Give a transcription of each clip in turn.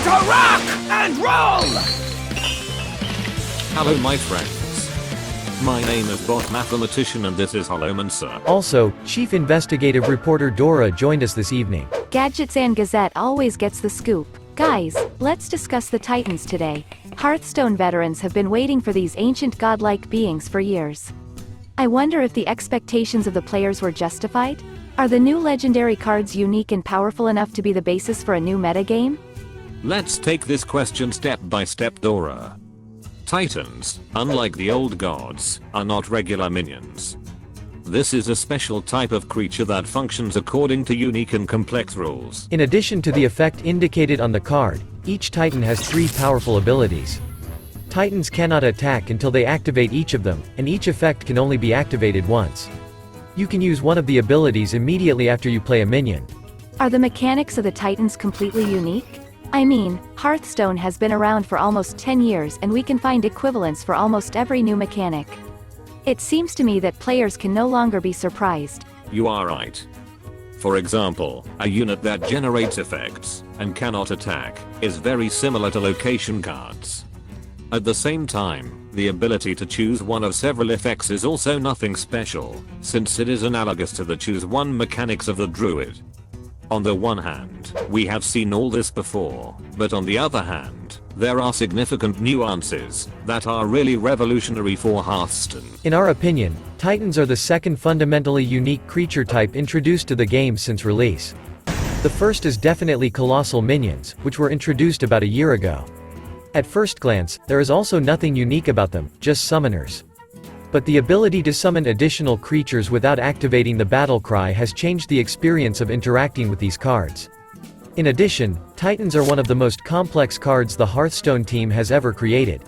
to rock and roll! Hello my friends. My name is Bot Mathematician and this is Holloman Sir. Also, Chief Investigative Reporter Dora joined us this evening. Gadgets and Gazette always gets the scoop. Guys, let's discuss the Titans today. Hearthstone veterans have been waiting for these ancient godlike beings for years. I wonder if the expectations of the players were justified? Are the new legendary cards unique and powerful enough to be the basis for a new metagame? Let's take this question step by step, Dora. Titans, unlike the old gods, are not regular minions. This is a special type of creature that functions according to unique and complex rules. In addition to the effect indicated on the card, each Titan has 3 powerful abilities. Titans cannot attack until they activate each of them, and each effect can only be activated once. You can use one of the abilities immediately after you play a minion. Are the mechanics of the Titans completely unique? I mean, Hearthstone has been around for almost 10 years and we can find equivalents for almost every new mechanic. It seems to me that players can no longer be surprised. You are right. For example, a unit that generates effects, and cannot attack, is very similar to location cards. At the same time, the ability to choose one of several effects is also nothing special, since it is analogous to the choose one mechanics of the druid. On the one hand, we have seen all this before, but on the other hand, there are significant nuances that are really revolutionary for Hearthstone. In our opinion, Titans are the second fundamentally unique creature type introduced to the game since release. The first is definitely colossal minions, which were introduced about a year ago. At first glance, there is also nothing unique about them, just summoners. But the ability to summon additional creatures without activating the battle cry has changed the experience of interacting with these cards. In addition, Titans are one of the most complex cards the Hearthstone team has ever created.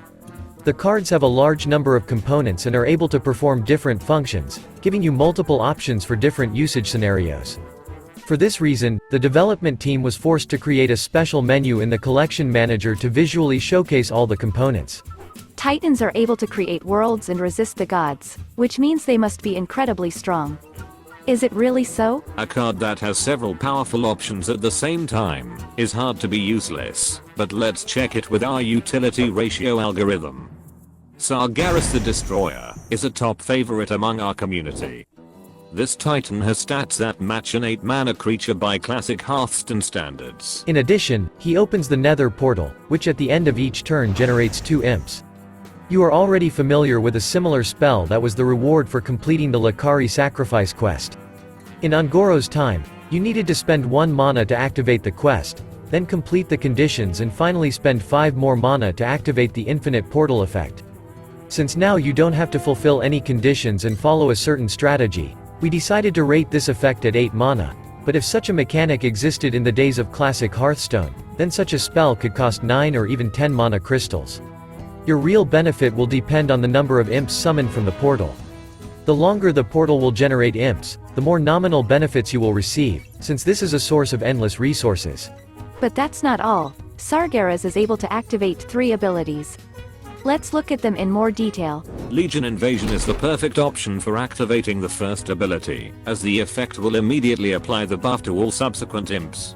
The cards have a large number of components and are able to perform different functions, giving you multiple options for different usage scenarios. For this reason, the development team was forced to create a special menu in the collection manager to visually showcase all the components. Titans are able to create worlds and resist the gods, which means they must be incredibly strong. Is it really so? A card that has several powerful options at the same time is hard to be useless, but let's check it with our utility ratio algorithm. Sargeras the Destroyer is a top favorite among our community. This Titan has stats that match an 8-mana creature by classic Hearthstone standards. In addition, he opens the Nether portal, which at the end of each turn generates 2 imps. You are already familiar with a similar spell that was the reward for completing the Lakari sacrifice quest. In Ungoro's time, you needed to spend 1 mana to activate the quest, then complete the conditions and finally spend 5 more mana to activate the infinite portal effect. Since now you don't have to fulfill any conditions and follow a certain strategy, we decided to rate this effect at 8 mana, but if such a mechanic existed in the days of classic Hearthstone, then such a spell could cost 9 or even 10 mana crystals. Your real benefit will depend on the number of imps summoned from the portal. The longer the portal will generate imps, the more nominal benefits you will receive, since this is a source of endless resources. But that's not all. Sargeras is able to activate 3 abilities. Let's look at them in more detail. Legion Invasion is the perfect option for activating the first ability, as the effect will immediately apply the buff to all subsequent imps.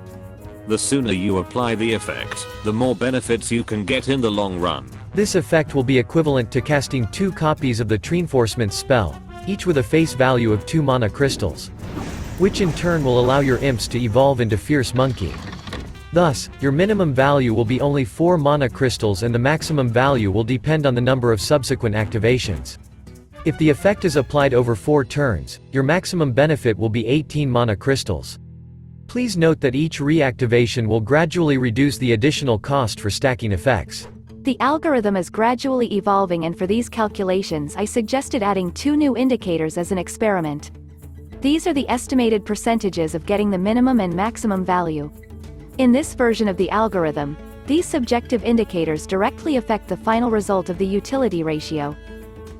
The sooner you apply the effect, the more benefits you can get in the long run. This effect will be equivalent to casting 2 copies of the Reinforcement spell, each with a face value of 2 mana crystals, which in turn will allow your imps to evolve into Fierce Monkey. Thus, your minimum value will be only 4 mana crystals and the maximum value will depend on the number of subsequent activations. If the effect is applied over 4 turns, your maximum benefit will be 18 mana crystals. Please note that each reactivation will gradually reduce the additional cost for stacking effects. The algorithm is gradually evolving, and for these calculations I suggested adding 2 new indicators as an experiment. These are the estimated percentages of getting the minimum and maximum value. In this version of the algorithm, these subjective indicators directly affect the final result of the utility ratio.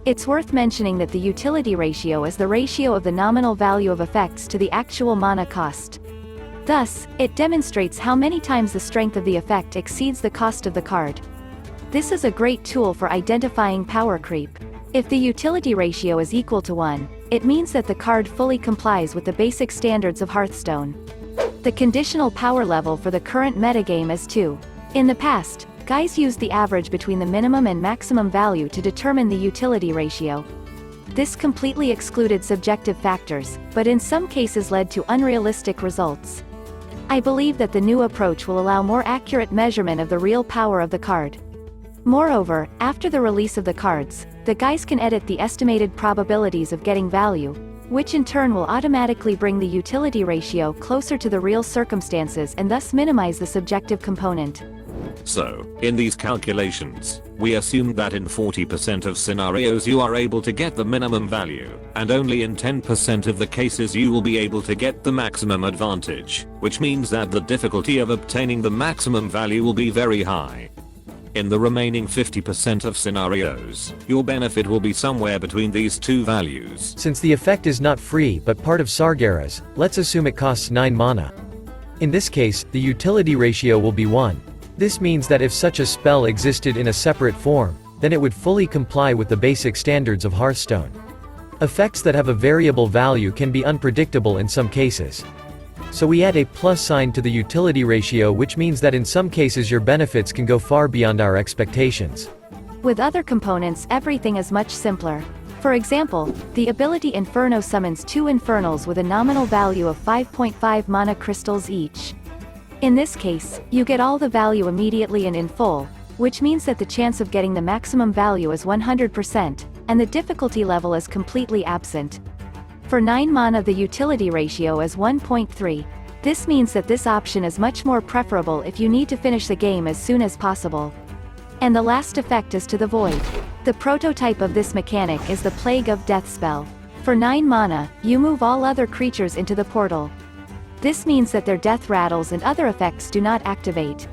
It's worth mentioning that the utility ratio is the ratio of the nominal value of effects to the actual mana cost. Thus, it demonstrates how many times the strength of the effect exceeds the cost of the card. This is a great tool for identifying power creep. If the utility ratio is equal to 1, it means that the card fully complies with the basic standards of Hearthstone. The conditional power level for the current metagame is 2. In the past, guys used the average between the minimum and maximum value to determine the utility ratio. This completely excluded subjective factors, but in some cases led to unrealistic results. I believe that the new approach will allow more accurate measurement of the real power of the card. Moreover, after the release of the cards, the guys can edit the estimated probabilities of getting value, which in turn will automatically bring the utility ratio closer to the real circumstances and thus minimize the subjective component. So, in these calculations, we assume that in 40% of scenarios you are able to get the minimum value, and only in 10% of the cases you will be able to get the maximum advantage, which means that the difficulty of obtaining the maximum value will be very high. In the remaining 50% of scenarios, your benefit will be somewhere between these two values. Since the effect is not free but part of Sargeras, let's assume it costs 9 mana. In this case, the utility ratio will be 1. This means that if such a spell existed in a separate form, then it would fully comply with the basic standards of Hearthstone. Effects that have a variable value can be unpredictable in some cases. So we add a plus sign to the utility ratio, which means that in some cases your benefits can go far beyond our expectations. With other components, everything is much simpler. For example, the ability Inferno summons 2 Infernals with a nominal value of 5.5 mana crystals each. In this case, you get all the value immediately and in full, which means that the chance of getting the maximum value is 100%, and the difficulty level is completely absent. For 9 mana the utility ratio is 1.3. This means that this option is much more preferable if you need to finish the game as soon as possible. And the last effect is to the Void. The prototype of this mechanic is the Plague of Death spell. For 9 mana, you move all other creatures into the portal. This means that their death rattles and other effects do not activate.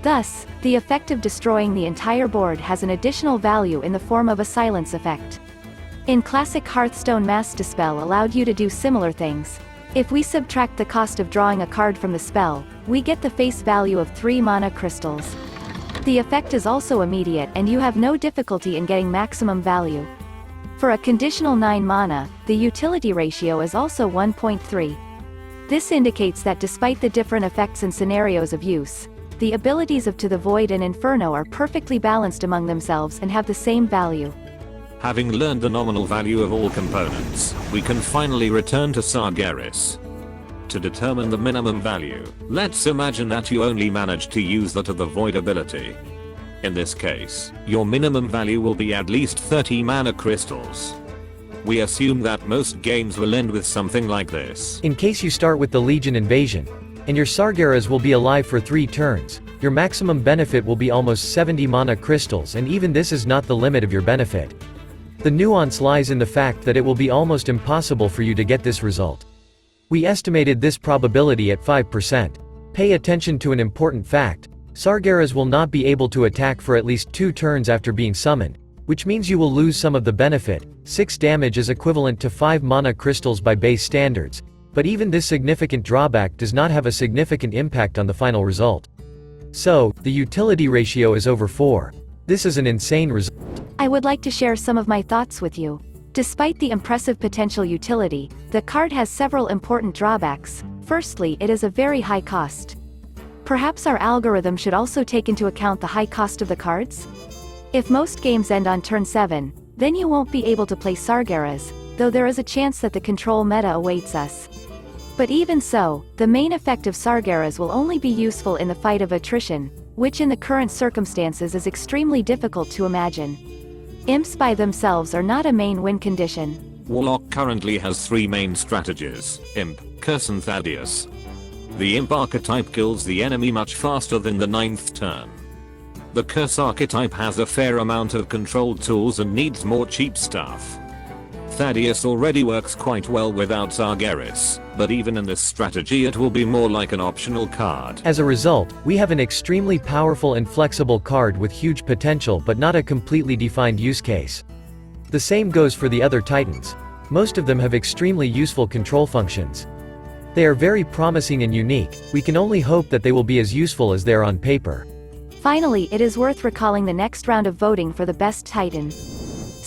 Thus, the effect of destroying the entire board has an additional value in the form of a silence effect. In classic Hearthstone, Mass Dispel allowed you to do similar things. If we subtract the cost of drawing a card from the spell, we get the face value of 3 mana crystals. The effect is also immediate and you have no difficulty in getting maximum value. For a conditional 9 mana, the utility ratio is also 1.3. This indicates that despite the different effects and scenarios of use, the abilities of To the Void and Inferno are perfectly balanced among themselves and have the same value. Having learned the nominal value of all components, we can finally return to Sargeras. To determine the minimum value, let's imagine that you only managed to use the To the Void ability. In this case, your minimum value will be at least 30 mana crystals. We assume that most games will end with something like this. In case you start with the Legion Invasion, and your Sargeras will be alive for 3 turns, your maximum benefit will be almost 70 mana crystals, and even this is not the limit of your benefit. The nuance lies in the fact that it will be almost impossible for you to get this result. We estimated this probability at 5%. Pay attention to an important fact: Sargeras will not be able to attack for at least 2 turns after being summoned, which means you will lose some of the benefit. 6 damage is equivalent to 5 mana crystals by base standards, but even this significant drawback does not have a significant impact on the final result. So, the utility ratio is over 4. This is an insane result. I would like to share some of my thoughts with you. Despite the impressive potential utility, the card has several important drawbacks. Firstly, it is a very high cost. Perhaps our algorithm should also take into account the high cost of the cards? If most games end on turn 7, then you won't be able to play Sargeras, though there is a chance that the control meta awaits us. But even so, the main effect of Sargeras will only be useful in the fight of attrition, which in the current circumstances is extremely difficult to imagine. Imps by themselves are not a main win condition. Warlock currently has 3 main strategies: Imp, Curse and Thaddeus. The Imp archetype kills the enemy much faster than the 9th turn. The Curse archetype has a fair amount of controlled tools and needs more cheap stuff. Thaddeus already works quite well without Sargeras, but even in this strategy it will be more like an optional card. As a result, we have an extremely powerful and flexible card with huge potential but not a completely defined use case. The same goes for the other titans. Most of them have extremely useful control functions. They are very promising and unique. We can only hope that they will be as useful as they are on paper. Finally, it is worth recalling the next round of voting for the best titan.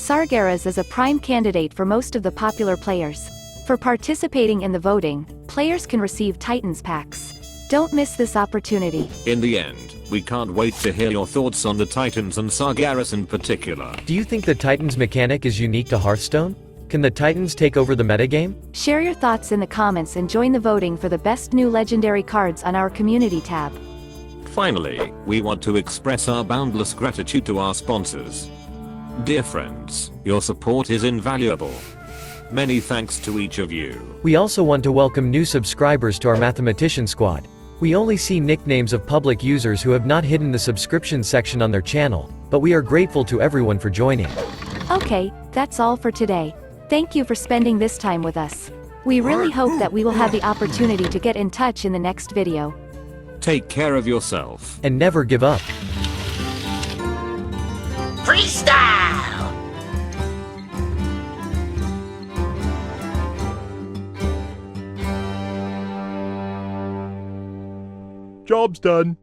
Sargeras is a prime candidate for most of the popular players. For participating in the voting, players can receive Titans packs. Don't miss this opportunity. In the end, we can't wait to hear your thoughts on the Titans and Sargeras in particular. Do you think the Titans mechanic is unique to Hearthstone? Can the Titans take over the metagame? Share your thoughts in the comments and join the voting for the best new legendary cards on our community tab. Finally, we want to express our boundless gratitude to our sponsors. Dear friends, your support is invaluable. Many thanks to each of you. We also want to welcome new subscribers to our Mathematician Squad. We only see nicknames of public users who have not hidden the subscription section on their channel, but we are grateful to everyone for joining. Okay, that's all for today. Thank you for spending this time with us. We really hope that we will have the opportunity to get in touch in the next video. Take care of yourself. And never give up. Freestyle! Job's done.